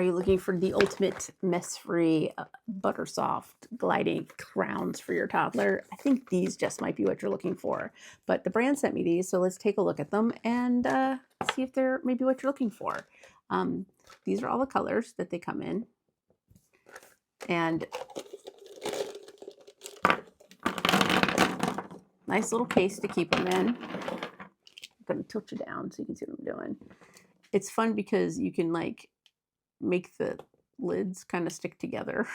Are you looking for the ultimate mess-free, butter soft gliding crowns for your toddler? I think these just might be what you're looking for. But the brand sent me these, so let's take a look at them and see if they're maybe what you're looking for. These are all the colors that they come in. And nice little case to keep them in. I'm going to tilt you down so you can see what I'm doing. It's fun because you can like make the lids kind of stick together.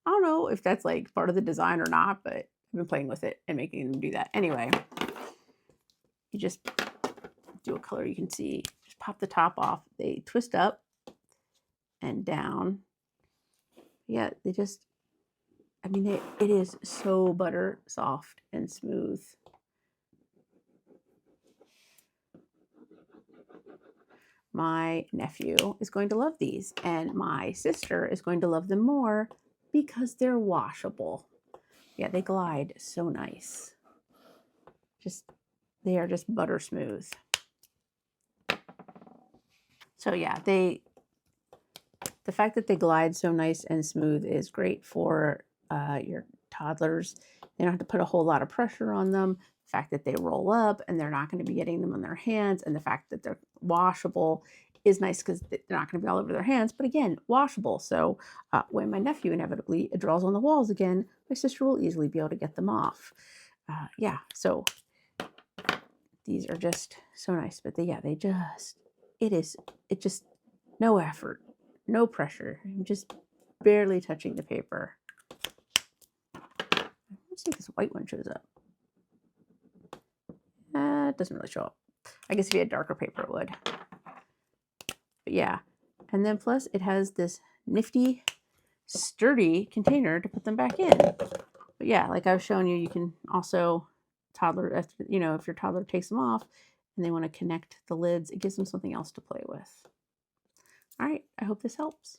I don't know if that's like part of the design or not, but I've been playing with it and making them do that. Anyway, you just do a color you can see. Just pop the top off. They twist up and down. Yeah, they just, I mean, it is so butter soft and smooth. My nephew is going to love these, and my sister is going to love them more because they're washable. Yeah, they glide so nice. They are just butter smooth. So yeah, the fact that they glide so nice and smooth is great for your toddlers. They don't have to put a whole lot of pressure on them. The fact that they roll up and they're not going to be getting them on their hands, and the fact that they're washable is nice because they're not going to be all over their hands, but again, washable. So when my nephew inevitably draws on the walls again, my sister will easily be able to get them off. Yeah, so these are just so nice, but it's just no effort, no pressure. I'm just barely touching the paper. Let's see if this white one shows up. It doesn't really show up. I guess if you had darker paper, it would. But yeah, and then plus it has this nifty, sturdy container to put them back in. But yeah, like I was showing you, you can also if your toddler takes them off and they want to connect the lids, it gives them something else to play with. All right, I hope this helps.